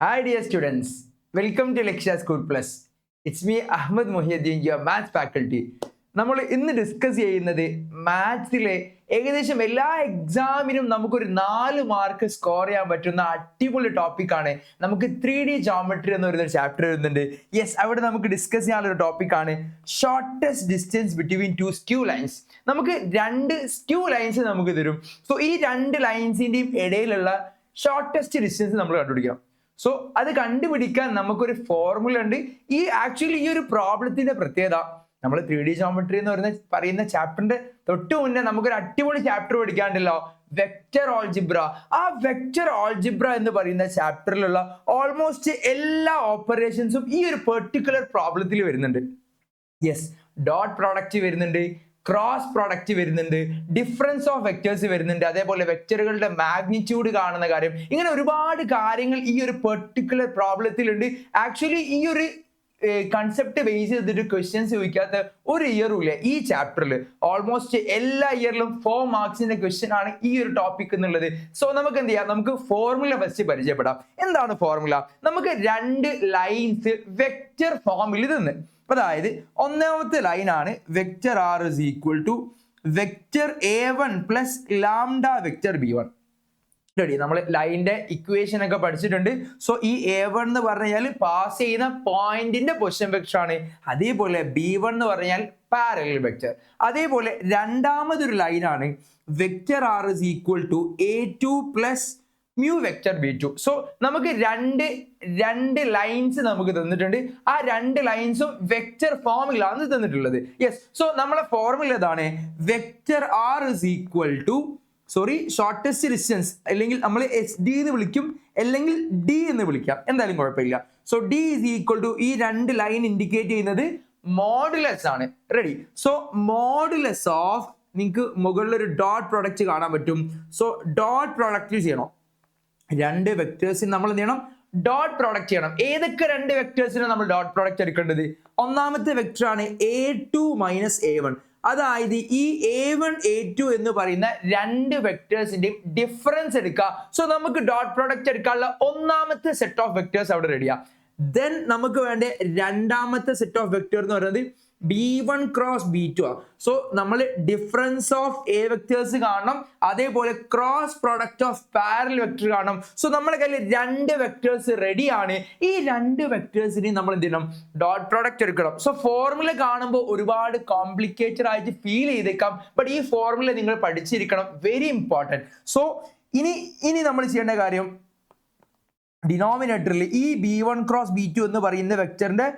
Hi dear students, welcome to Leksha School Plus. It's me Ahmed Mohiuddin, your maths faculty. നമ്മൾ ഇന്ന് discuss ചെയ്യുന്നത് മാത്സിലെ ഏകദേശം എല്ലാ എക്സാമിനും നമുക്കൊരു 4 മാർക്ക് സ്കോർ ചെയ്യാൻ പറ്റുന്ന അടിപൊളി ടോപ്പിക്കാണ്. നമുക്ക് 3D ജോമെട്രി എന്ന് പറയുന്ന ചാപ്റ്റർ വരുന്നുണ്ട്. യെസ്, അവിടെ നമുക്ക് ഡിസ്കസ് ചെയ്യാനുള്ള ഒരു ടോപ്പിക്കാണ് shortest distance between two skew lines. നമുക്ക് 2 സ്ക്യൂ ലൈൻസ് നമുക്ക് തരും. സോ ഈ 2 ലൈൻസിന്റെയും ഇടയിലുള്ള ഷോർട്ടസ്റ്റ് ഡിസ്റ്റൻസ് നമ്മൾ കണ്ടുപിടിക്കണം. സോ അത് കണ്ടുപിടിക്കാൻ നമുക്കൊരു ഫോർമുല ഉണ്ട്. ഈ ഒരു പ്രോബ്ലത്തിന്റെ പ്രത്യേകത, നമ്മൾ 3D ജോമെട്രി എന്ന് പറയുന്ന ചാപ്റ്ററിന്റെ തൊട്ട് മുന്നേ നമുക്കൊരു അടിപൊളി ചാപ്റ്റർ പഠിക്കാണ്ടല്ലോ, വെക്റ്റർ ഓൾജിബ്ര. ആ വെക്റ്റർ ഓൾജിബ്ര എന്ന് പറയുന്ന ചാപ്റ്ററിലുള്ള ഓൾമോസ്റ്റ് എല്ലാ ഓപ്പറേഷൻസും ഈ ഒരു പെർട്ടിക്കുലർ പ്രോബ്ലത്തിൽ വരുന്നുണ്ട്. യെസ്, ഡോട്ട് പ്രോഡക്റ്റ് വരുന്നുണ്ട്, ക്രോസ് പ്രോഡക്റ്റ് വരുന്നുണ്ട്, ഡിഫറൻസ് ഓഫ് വെക്ടേഴ്സ് വരുന്നുണ്ട്, അതേപോലെ വെക്ടറുകളുടെ മാഗ്നിറ്റ്യൂഡ് കാണുന്ന കാര്യം, ഇങ്ങനെ ഒരുപാട് കാര്യങ്ങൾ ഈ ഒരു പെർട്ടിക്കുലർ പ്രോബ്ലത്തിലുണ്ട്. ആക്ച്വലി ഈ ഒരു കൺസെപ്റ്റ് ബേസ് ചെയ്തിട്ട് ക്വസ്റ്റ്യൻസ് ചോദിക്കാത്ത ഒരു ഇയറും ഇല്ല ഈ ചാപ്റ്ററിൽ. ഓൾമോസ്റ്റ് എല്ലാ ഇയറിലും 4 മാർക്സിന്റെ ക്വസ്റ്റ്യൻ ആണ് ഈ ഒരു ടോപ്പിക് എന്നുള്ളത്. സോ നമുക്ക് എന്ത് ചെയ്യാം, നമുക്ക് ഫോർമുല ഫസ്റ്റ് പരിചയപ്പെടാം. എന്താണ് ഫോർമുല? നമുക്ക് 2 ലൈൻസ് വെക്റ്റർ ഫോമിൽ നിന്ന്, അതായത് ഒന്നാമത്തെ ലൈനാണ് vector R is equal to vector A1 plus lambda vector B1. Ready, നമ്മൾ ലൈനിന്റെ ഇക്വേഷൻ ഒക്കെ പഠിച്ചിട്ടുണ്ട്. സോ ഈ A1 എന്ന് പറഞ്ഞാൽ പാസ് ചെയ്യുന്ന പോയിന്റിന്റെ പൊസിഷൻ വെക്ടർ ആണ്. അതേപോലെ B1 എന്ന് പറഞ്ഞാൽ പാരലൽ വെക്ടർ. അതേപോലെ രണ്ടാമതൊരു ലൈനാണ് vector R is equal to A2 plus mu vector B2. So നമുക്ക് രണ്ട് ലൈൻസ് നമുക്ക് തന്നിട്ടുണ്ട്. ആ 2 ലൈൻസും വെക്റ്റർ ഫോമിലാണ് തന്നിട്ടുള്ളത്. യെസ്, സോ നമ്മളെ ഫോർമുല ഇതാണ്, vector R is equal to shortest distance, അല്ലെങ്കിൽ നമ്മൾ SD എന്ന് വിളിക്കും, അല്ലെങ്കിൽ D എന്ന് വിളിക്കാം, എന്തായാലും കുഴപ്പമില്ല. So D is equal to ഈ 2 ലൈൻ ഇൻഡിക്കേറ്റ് ചെയ്യുന്നത് മോഡുലസ് ആണ്. റെഡി, സോ മോഡുലസ് ഓഫ്, നിങ്ങൾക്ക് മുകളിൽ ഒരു ഡോട്ട് പ്രൊഡക്റ്റ് കാണാൻ പറ്റും. സോ ഡോട്ട് പ്രൊഡക്റ്റ് ചെയ്യണം, 2 വെക്ടേഴ്സിന് നമ്മൾ എന്ത് ചെയ്യണം, ഡോട്ട് പ്രോഡക്റ്റ് ചെയ്യണം. ഏതൊക്കെ 2 വെക്ടേഴ്സിന് നമ്മൾ ഡോട്ട് പ്രോഡക്റ്റ് എടുക്കേണ്ടത്? ഒന്നാമത്തെ വെക്ടർ ആണ് A2 മൈനസ് A1. അതായത് ഈ A1 A2 എന്ന് പറയുന്ന 2 വെക്ടേഴ്സിന്റെയും ഡിഫറൻസ് എടുക്കുക. സോ നമുക്ക് ഡോട്ട് പ്രോഡക്റ്റ് എടുക്കാനുള്ള ഒന്നാമത്തെ സെറ്റ് ഓഫ് വെക്ടേഴ്സ് അവിടെ റെഡിയാ. ദെൻ നമുക്ക് വേണ്ട രണ്ടാമത്തെ സെറ്റ് ഓഫ് വെക്ടർ എന്ന് പറയുന്നത് B1 ക്രോസ് B2 ആണ്. സോ നമ്മൾ ഡിഫറൻസ് ഓഫ് A വെക്ടേഴ്സ് കാണണം, അതേപോലെ cross product of parallel vector കാണണം. സോ നമ്മുടെ കയ്യിൽ 2 വെക്ടേഴ്സ് റെഡിയാണ്. ഈ 2 വെക്ടേഴ്സിനെ നമ്മൾ എന്ത് ചെയ്യണം, ഡോട്ട് പ്രോഡക്റ്റ് എടുക്കണം. സോ ഫോർമുല കാണുമ്പോൾ ഒരുപാട് കോംപ്ലിക്കേറ്റഡ് ആയിട്ട് ഫീൽ ചെയ്തേക്കാം, ബട്ട് ഈ ഫോർമുല നിങ്ങൾ പഠിച്ചിരിക്കണം, വെരി ഇമ്പോർട്ടൻറ്റ്. സോ ഇനി നമ്മൾ ചെയ്യേണ്ട കാര്യം, ഡിനോമിനേറ്ററിൽ ഈ B1 ക്രോസ് B2 എന്ന് പറയുന്ന വെക്ടറിന്റെ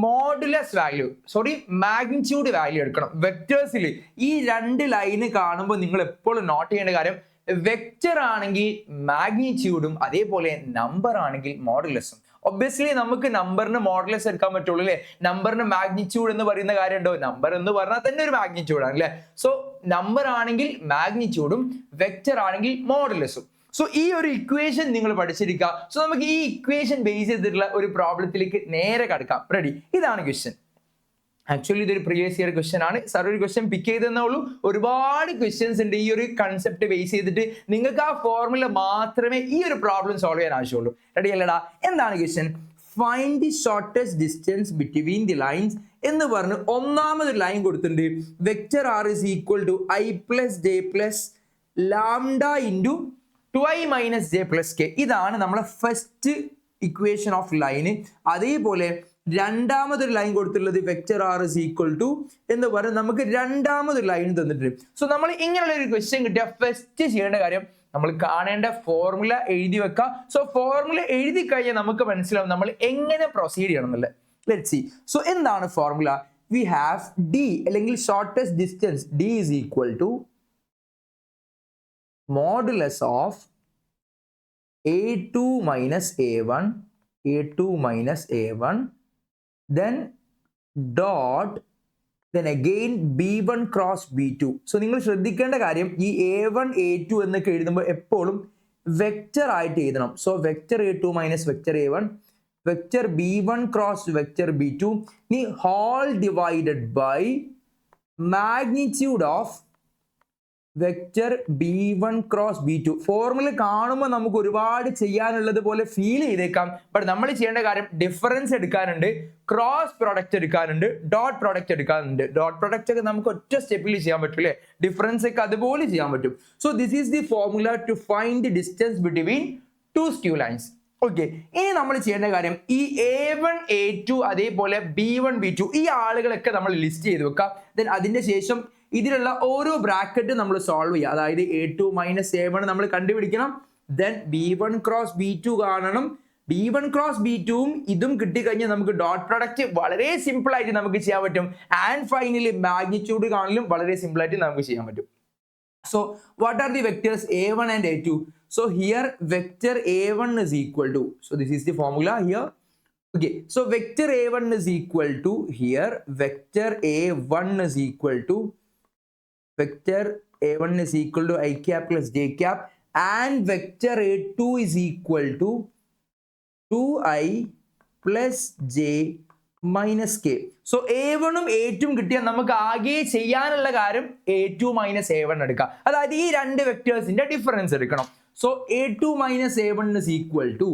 മോഡുലസ് വാല്യൂ, മാഗ്നിറ്റ്യൂഡ് വാല്യൂ എടുക്കണം. വെക്ടേഴ്സിൽ ഈ 2 ലൈന് കാണുമ്പോൾ നിങ്ങൾ എപ്പോഴും നോട്ട് ചെയ്യേണ്ട കാര്യം, വെക്ടർ ആണെങ്കിൽ മാഗ്നിറ്റ്യൂഡും അതേപോലെ നമ്പർ ആണെങ്കിൽ മോഡുലസും. ഒബ്വിയസ്ലി നമുക്ക് നമ്പറിന് മോഡുലസ് എടുക്കാൻ പറ്റുള്ളൂ അല്ലേ, നമ്പറിന് മാഗ്നിറ്റ്യൂഡ് എന്ന് പറയുന്ന കാര്യം ഉണ്ടോ? നമ്പർ എന്ന് പറഞ്ഞാൽ തന്നെ ഒരു മാഗ്നിറ്റ്യൂഡ് ആണ് അല്ലേ. സോ നമ്പർ ആണെങ്കിൽ മാഗ്നിറ്റ്യൂഡും വെക്ടർ ആണെങ്കിൽ മോഡുലസും. സോ ഈ ഒരു ഇക്വേഷൻ നിങ്ങൾ പഠിച്ചിരിക്കുക. സോ നമുക്ക് ഈ ഇക്വേഷൻ ബേസ് ചെയ്തിട്ടുള്ള ഒരു പ്രോബ്ലത്തിലേക്ക് നേരെ കടക്കാം. റെഡി, ഇതാണ് ക്വസ്റ്റ്യൻ. ആക്ച്വലി ഇതൊരു പ്രീവിയസ് ഇയർ ക്വസ്റ്റ്യൻ ആണ്. സാർ ഒരു ക്വസ്റ്റ്യൻ പിക്ക് ചെയ്തെന്നേ ഉള്ളൂ. ഒരുപാട് ക്വസ്റ്റ്യൻസ് ഉണ്ട് ഈ ഒരു കൺസെപ്റ്റ് ബേസ് ചെയ്തിട്ട്. നിങ്ങൾക്ക് ആ ഫോർമുല മാത്രമേ ഈ ഒരു പ്രോബ്ലം സോൾവ് ചെയ്യാൻ ആവശ്യമുള്ളൂ. റെഡി അല്ലടാ? എന്താണ് question? Find the shortest distance between the lines എന്ന് പറഞ്ഞ് ഒന്നാമതൊരു ലൈൻ കൊടുത്തിട്ടുണ്ട്. Vector R is equal to I plus J plus lambda into 2I minus J plus K. ഇതാണ് നമ്മളെ ഫസ്റ്റ് ഇക്വേഷൻ ഓഫ് ലൈന്. അതേപോലെ രണ്ടാമതൊരു ലൈൻ കൊടുത്തിട്ടുള്ളത് vector R is equal to എന്ന് പറഞ്ഞ് നമുക്ക് രണ്ടാമതൊരു ലൈൻ തന്നിട്ടുണ്ട്. സോ നമ്മൾ ഇങ്ങനെയുള്ള ഒരു ക്വസ്റ്റ്യൻ കിട്ടിയാൽ ഫസ്റ്റ് ചെയ്യേണ്ട കാര്യം, നമ്മൾ കാണേണ്ട ഫോർമുല എഴുതി വെക്കുക. സോ ഫോർമുല എഴുതി കഴിഞ്ഞാൽ നമുക്ക് മനസ്സിലാവും നമ്മൾ എങ്ങനെ പ്രൊസീഡ് ചെയ്യണം എന്നുള്ളത്. Let's see. സോ എന്താണ് ഫോർമുല? വി ഹാവ് D, അല്ലെങ്കിൽ shortest distance D is equal to modulus of A2 minus A1, then dot, then again B1 cross B2. So നിങ്ങൾ ശ്രദ്ധിക്കേണ്ട കാര്യം, ഈ A1 A2 എന്നൊക്കെ എഴുതുമ്പോൾ എപ്പോഴും വെക്റ്റർ ആയിട്ട് എഴുതണം. So vector A2 minus vector A1, vector B1 cross vector B2, ഇനി whole divided by magnitude of vector b1 cross b2. Formula കാണുമ്പോൾ നമുക്ക് ഒരുപാട് ചെയ്യാനുള്ളത് പോലെ ഫീൽ ചെയ്തേക്കാം. ബട്ട് നമ്മൾ ചെയ്യേണ്ട കാര്യം ഡിഫറൻസ് എടുക്കാനുണ്ട്, ക്രോസ് പ്രൊഡക്റ്റ് എടുക്കാനുണ്ട്, ഡോട്ട് പ്രൊഡക്റ്റ് എടുക്കാനുണ്ട്. ഡോട്ട് പ്രൊഡക്റ്റ് ഒക്കെ നമുക്ക് ഒറ്റ സ്റ്റെപ്പിൽ ചെയ്യാൻ പറ്റും അല്ലേ, ഡിഫറൻസ് ഒക്കെ അതുപോലെ ചെയ്യാൻ പറ്റും. So this is the formula to find the distance between two skew lines. Okay, ഇനി നമ്മൾ ചെയ്യേണ്ട കാര്യം ഈ A1 A2 അതേപോലെ B1 B2 ഈ ആളുകളൊക്കെ നമ്മൾ ലിസ്റ്റ് ചെയ്ത് വെക്കാം. ദെൻ അതിന്റെ ശേഷം ഇതിലുള്ള ഓരോ ബ്രാക്കറ്റ് നമ്മൾ സോൾവ് ചെയ്യുക. അതായത് A2 മൈനസ് A1 നമ്മൾ കണ്ടുപിടിക്കണം. ദെൻ B1 ക്രോസ് B2 കാണണം. B1 ക്രോസ് B2 ഇതും കിട്ടിക്കഴിഞ്ഞാൽ നമുക്ക് ഡോട്ട് പ്രൊഡക്റ്റ് വളരെ സിമ്പിൾ ആയിട്ട് നമുക്ക് ചെയ്യാൻ പറ്റും. ആൻഡ് ഫൈനലി മാഗ്നിറ്റ്യൂഡ് കാണലും വളരെ സിമ്പിൾ ആയിട്ട് നമുക്ക് ചെയ്യാൻ പറ്റും. So what are the vectors A1 and A2? So here vector A1 is equal to, so this is the formula here. Okay, so vector A1 is equal to, here vector A1 is equal to, vector A1 is equal to I cap plus j cap, and vector A2 is equal to 2i plus j minus k. So A1 ഉം A2 കിട്ടിയാൽ നമുക്ക് ആകെ ചെയ്യാനുള്ള കാര്യം A2 minus A1 എടുക്കാം. അതായത് ഈ രണ്ട് വെക്ടേഴ്സിന്റെ ഡിഫറൻസ് എടുക്കണം. So A2 minus A1 is equal to,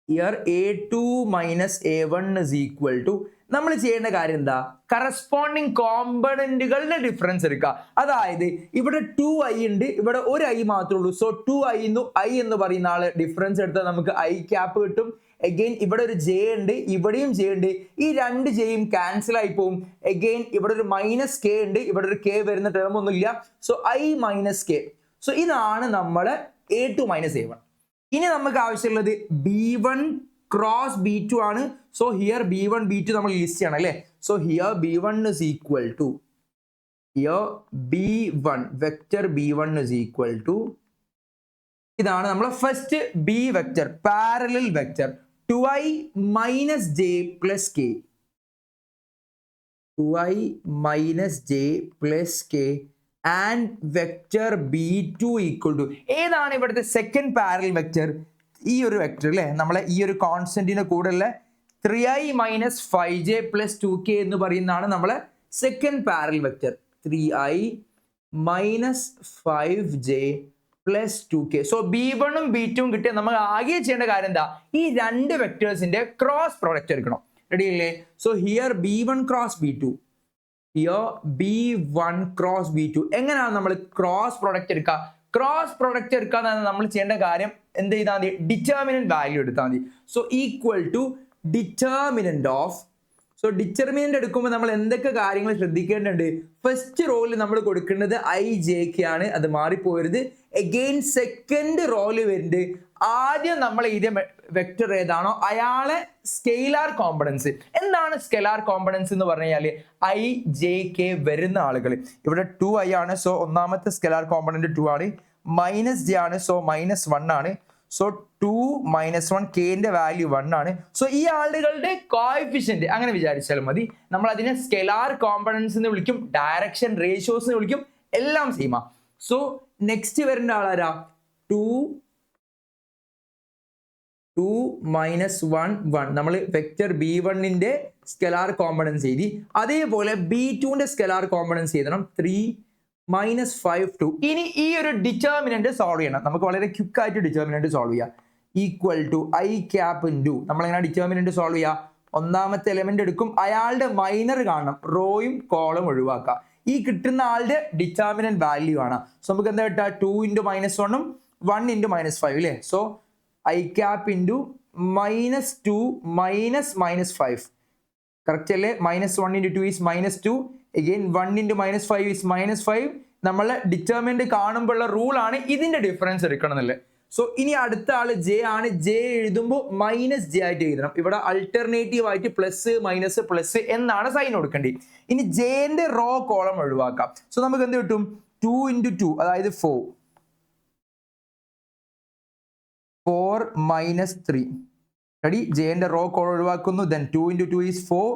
here A2 minus A1 is equal to, നമ്മൾ ചെയ്യേണ്ട കാര്യം എന്താ, കറസ്പോണ്ടിങ് കോമ്പണന്റുകളുടെ ഡിഫറൻസ് എടുക്കുക. അതായത് ഇവിടെ 2i ഉണ്ട്, ഇവിടെ ഒരു i മാത്രമേ ഉള്ളൂ. സോ 2i എന്ന് പറയുന്ന ആള് ഡിഫറൻസ് എടുത്താൽ നമുക്ക് i ക്യാപ്പ് കിട്ടും. അഗെയിൻ ഇവിടെ ഒരു ജെ ഉണ്ട്, ഇവിടെയും ജെ ഉണ്ട്, ഈ രണ്ട് ജെയും ക്യാൻസൽ ആയി പോകും. അഗെയിൻ ഇവിടെ ഒരു മൈനസ് കെ ഉണ്ട്, ഇവിടെ ഒരു കെ വരുന്ന ടേം ഒന്നുമില്ല. So i minus K. So ഇതാണ് നമ്മള് A2 മൈനസ് A1. ഇനി നമുക്ക് ആവശ്യമുള്ളത് B1 ക്രോസ് B2 ആണ്. സോ ഹിയർ B1 B2 നമ്മൾ ലിസ്റ്റ് ചെയ്യണം അല്ലേ. So here B1 is equal to, here B1 vector B1 is equal to, ഇതാണ് നമ്മളെ first B vector, parallel vector 2i minus j plus k, 2i minus j plus k and vector b2 equal to, ഏതാണ് ഇവിടുത്തെ second parallel vector, ഈ ഒരു vector അല്ലേ, നമ്മളെ ഈ ഒരു കോൺസ്റ്റന്റിന്റെ കൂടെ ഉള്ള 3i minus 5j plus 2k എന്ന് പറയുന്നതാണ് നമ്മളെ second parallel vector. 3i minus 5j plus 2k. So B1 ഉം B2 ഉം കിട്ടിയാൽ നമ്മൾ ആകെ ചെയ്യേണ്ട കാര്യം എന്താ, ഈ രണ്ട് വെക്ടേഴ്സിന്റെ ക്രോസ് പ്രൊഡക്റ്റ് എടുക്കണം. റെഡി അല്ലേ. So here B1 cross B2, here B1 cross B2. എങ്ങനെയാണ് നമ്മൾ ക്രോസ് പ്രൊഡക്റ്റ് എടുക്കുക? ക്രോസ് പ്രൊഡക്റ്റ് എടുക്കാൻ നമ്മൾ ചെയ്യേണ്ട കാര്യം എന്ത് ചെയ്താൽ മതി, ഡിറ്റർമിനന്റ് വാല്യൂ എടുത്താൽ മതി. So equal to determinant of, so determinant എടുക്കുമ്പോൾ നമ്മൾ എന്തൊക്കെ കാര്യങ്ങൾ ശ്രദ്ധിക്കേണ്ടതുണ്ട്. ഫസ്റ്റ് റോയിൽ നമ്മൾ കൊടുക്കേണ്ടത് IJK ആണ്, അത് മാറിപ്പോരുത്. അഗെയിൻ സെക്കൻഡ് റോയിൽ വരുന്നുണ്ട്, ആദ്യം നമ്മൾ എഴുതിയ വെക്ടർ ഏതാണോ അയാളെ സ്കെയിലാർ കോമ്പണൻസ്. എന്താണ് സ്കെലാർ കോമ്പണൻസ് എന്ന് പറഞ്ഞു കഴിഞ്ഞാൽ IJK വരുന്ന ആളുകൾ. ഇവിടെ 2i ആണ്, സോ ഒന്നാമത്തെ സ്കെലാർ കോമ്പണന്റ് 2 ആണ്. മൈനസ് j ആണ്, സോ -1 ആണ്. സോ 2 - 1 കെന്റെ വാല്യൂ 1 ആണ്. സോ ഈ ആളുകളുടെ കോഎഫിഷ്യന്റ് അങ്ങനെ വിചാരിച്ചാലും മതി. നമ്മൾ അതിനെ സ്കെലാർ കോമ്പണൻസ് എന്ന് വിളിക്കും, ഡയറക്ഷൻ റേഷ്യോസ് എന്ന് വിളിക്കും, എല്ലാം സെയിമാ. സോ നെക്സ്റ്റ് വരേണ്ട ആളാരാ, 2 -1 1. നമ്മൾ വെക്റ്റർ B1ന്റെ സ്കെലാർ കോമ്പണൻസ് എഴുതി. അതേപോലെ B2ന്റെ സ്കെലാർ കോമ്പണൻസ് എഴുതണം, 3 -5 2. ഇനി ഈ ഒരു ഡിറ്റർമിനന്റ് സോൾവ് ചെയ്യണം. നമുക്ക് വളരെ ക്വിക്ക് ആയിട്ട് ഡിറ്റർമിനന്റ് സോൾവ് ചെയ്യാം. Equal to I cap into, നമ്മളെങ്ങനെ ഡിറ്റർമിനന്റ് സോൾവ് ചെയ്യുക, ഒന്നാമത്തെ എലമെന്റ് എടുക്കും, അയാളുടെ മൈനർ കാണണം, റോയും കോളം ഒഴിവാക്കുക. ഈ കിട്ടുന്ന ആളുടെ ഡിറ്റർമിനന്റ് വാല്യൂ ആണ്. സോ നമുക്ക് എന്താ കിട്ടുക, 2 × -1 ഉം 1 × -5 അല്ലേ. So I cap into -2 -5. Correct അല്ലേ. -1 × 2 ഈസ് -2. again 1 × -5 is -5. നമ്മളെ ഡിറ്റർമിനന്റ് കാണുമ്പോൾ ഉള്ള റൂൾ ആണ് ഇതിന്റെ ഡിഫറൻസ് എടുക്കണം എന്നല്ലേ. സോ ഇനി അടുത്ത ആള് ജെ ആണ്. ജെ എഴുതുമ്പോൾ -j ആയിട്ട് എഴുതണം. ഇവിടെ അൾട്ടർനേറ്റീവ് ആയിട്ട് പ്ലസ് മൈനസ് പ്ലസ് എന്നാണ് സൈൻ കൊടുക്കേണ്ടത്. ഇനി ജെന്റെ റോ കോളം ഒഴിവാക്കാം. സോ നമുക്ക് എന്ത് കിട്ടും, 2 × 2 അതായത് 4 -3. റെഡി, ജെന്റെ റോ കോളം ഒഴിവാക്കുന്നു. then 2 × 2 is 4,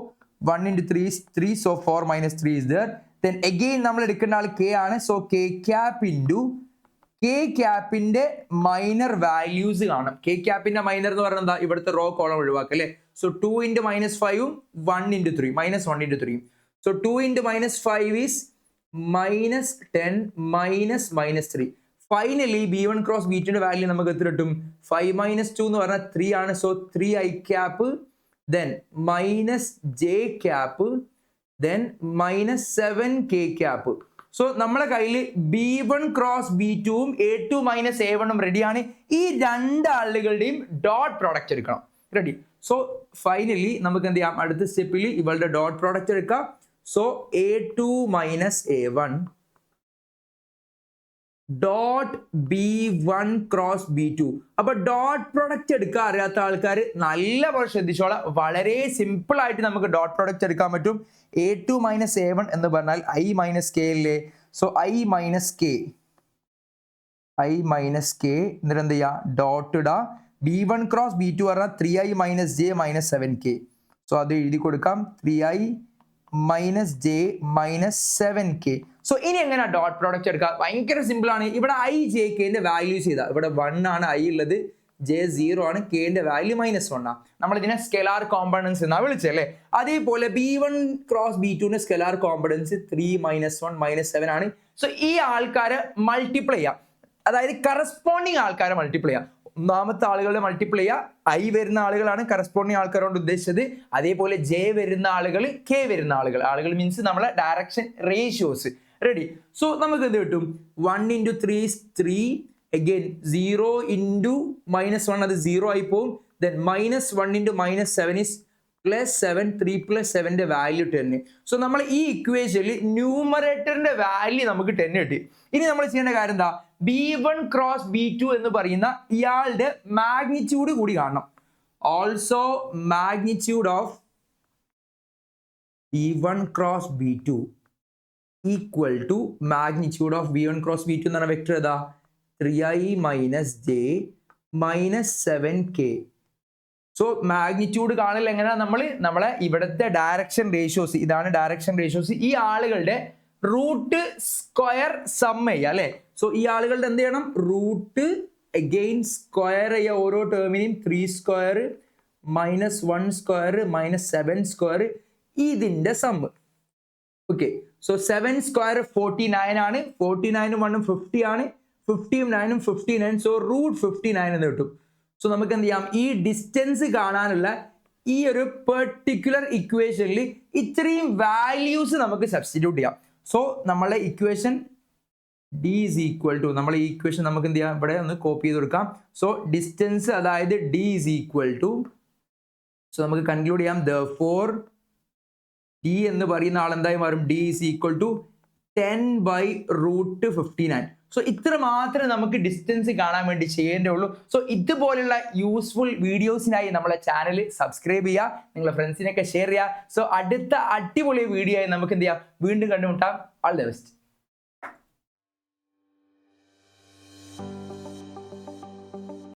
1 × 3 is 3, so 4 - 3 is there. then again നമ്മൾ എടുക്കുന്ന ആൾ k ആണ്. So k cap into K ക്യാപ്പിന്റെ മൈനർ വാല്യൂസ് കാണും. കെ ക്യാപ്പിന്റെ മൈനർ എന്ന് പറഞ്ഞാൽ എന്താ, ഇവിടുത്തെ റോ കോളം ഒഴിവാക്കുക അല്ലേ. സോ 2 × -5 ഉം 1 × 3 -1 × 3. So 2 × -5 is -10 -3. Finally b1 cross b2 value നമുക്ക് എത്ര കിട്ടും? 5 - 2 എന്ന് പറഞ്ഞാൽ 3 ആണ്. So 3i cap, then -j cap, then -7k cap. So നമ്മളെ കയ്യിൽ b1 ക്രോസ് b2ഉം a2 - a1ഉം റെഡിയാണ്. ഈ രണ്ടാളുകളുടെയും ഡോട്ട് പ്രോഡക്റ്റ് എടുക്കണം. റെഡി. സോ ഫൈനലി നമുക്ക് എന്ത് ചെയ്യാം? അടുത്ത സ്റ്റെപ്പിൽ ഇവളുടെ ഡോട്ട് പ്രോഡക്റ്റ് എടുക്കാം. So a2 - a1 dot b1 cross b2. അപ്പൊ ഡോട്ട് പ്രൊഡക്റ്റ് എടുക്കാൻ അറിയാത്ത ആൾക്കാർ നല്ല പോലെ ശ്രദ്ധിച്ചോളാം. വളരെ സിമ്പിൾ ആയിട്ട് നമുക്ക് ഡോട്ട് പ്രൊഡക്റ്റ് എടുക്കാൻ പറ്റും. a2 - a1 എന്ന് പറഞ്ഞാൽ i - k അല്ലേ? സോ i - k എന്നിട്ട് എന്ത് ചെയ്യാ? ഡോട്ട് ഇടാ. b1 ക്രോസ് b2 പറഞ്ഞാൽ 3i - j -7k. സോ അത് എഴുതി കൊടുക്കാം. 3i - j -7k. സോ ഇനി എങ്ങനെ ഡോട്ട് പ്രോഡക്റ്റ് എടുക്കുക? ഭയങ്കര സിമ്പിൾ ആണ്. ഇവിടെ i j k ന്റെ വാല്യൂസ് ചെയ്താൽ ഇവിടെ 1 ആണ് i ഉള്ളത്, j 0 ആണ്, k ന്റെ വാല്യൂ -1 ആണ്. നമ്മൾ ഇതിനെ സ്കെലാർ കോമ്പണൻസ് എന്നാ വിളിച്ചല്ലേ. അതേപോലെ b1 ക്രോസ് b2 ന്റെ സ്കെലാർ കോമ്പണൻസ് 3 -1 -7 ആണ്. സോ ഈ ആൾക്കാരെ മൾട്ടിപ്ലൈ ചെയ്യാം, അതായത് കറസ്പോണ്ടിങ് ആൾക്കാരെ മൾട്ടിപ്ലൈ ചെയ്യാം. ഒന്നാമത്തെ ആളുകളെ മൾട്ടിപ്ലൈ ചെയ്യുക. ഐ വരുന്ന ആളുകളാണ് കറസ്പോണ്ടിങ് ആൾക്കാരോട് ഉദ്ദേശിച്ചത്. അതേപോലെ ജെ വരുന്ന ആളുകൾ, കെ വരുന്ന ആളുകൾ മീൻസ് നമ്മളെ ഡയറക്ഷൻ റേഷ്യോസ്. റെഡി. സോ നമുക്ക് എന്ത് കിട്ടും? 1 × 3 is 3, again 0 × -1 അത് 0 ആയി പോകും. then -1 × -7 is +7, 3 + 7 ന്റെ വാല്യൂ 10. സോ നമ്മൾ ഈ ഇക്വേഷനിൽ ന്യൂമറേറ്ററിന്റെ വാല്യൂ നമുക്ക് 10 കിട്ടി. ഇനി നമ്മൾ ചെയ്യേണ്ട കാര്യം എന്താ? b1 ക്രോസ് b2 എന്ന് പറയുന്ന ഇയാളുടെ മാഗ്നിറ്റ്യൂഡ് കൂടി കാണണം. Also magnitude of b1 cross b2 equal to magnitude of b1 cross b2 എന്ന് പറഞ്ഞ വെക്ടർ ഏതാ? 3i - j -7k. So magnitude കാണൽ എങ്ങനെയാ? നമ്മളെ ഇവിടുത്തെ ഡയറക്ഷൻ റേഷ്യോസ്, ഇതാണ് ഡയറക്ഷൻ റേഷ്യോസ്. ഈ ആളുകളുടെ റൂട്ട് സ്ക്വയർ സം ചെയ്യുക അല്ലെ. സോ ഈ ആളുകളുടെ എന്ത് ചെയ്യണം? റൂട്ട് അഗെയിൻ സ്ക്വയർ ചെയ്യുക ഓരോ ടേമിനെയും. 3² -1² -7², ഇതിന്റെ സമ്മ്. ഓക്കെ. സോ 7² 49 ആണ്. 49 1 50 ആണ്. 50 9 59. സോ റൂട്ട് 59 എന്ന് കിട്ടും. സോ നമുക്ക് എന്ത് ചെയ്യാം? ഈ ഡിസ്റ്റൻസ് കാണാനുള്ള ഈ ഒരു പെർട്ടിക്കുലർ ഇക്വേഷനിൽ ഇത്രയും വാല്യൂസ് നമുക്ക് സബ്സ്റ്റിറ്റ്യൂട്ട് ചെയ്യാം. സോ നമ്മളെ equation d is equal to, നമ്മളെ ഈ ഇക്വേഷൻ നമുക്ക് എന്ത് ചെയ്യാം? ഇവിടെ ഒന്ന് കോപ്പി ചെയ്ത് കൊടുക്കാം. സോ ഡിസ്റ്റൻസ് അതായത് d is equal to, so നമുക്ക് കൺക്ലൂഡ് ചെയ്യാം. therefore d എന്ന് പറയുന്ന ആൾ എന്തായി മാറും? d is equal to 10/√59. So ഇത്ര മാത്രമേ നമുക്ക് ഡിസ്റ്റൻസ് കാണാൻ വേണ്ടി ചെയ്യേണ്ടതുള്ളൂ. സോ ഇതുപോലുള്ള യൂസ്ഫുൾ വീഡിയോസിനായി നമ്മളെ ചാനൽ സബ്സ്ക്രൈബ് ചെയ്യുക, നിങ്ങളുടെ ഫ്രണ്ട്സിനൊക്കെ ഷെയർ ചെയ്യുക. സോ അടുത്ത അടിപൊളി വീഡിയോ ആയി നമുക്ക് എന്ത് ചെയ്യാം? വീണ്ടും കണ്ടുമുട്ടാം. All the best.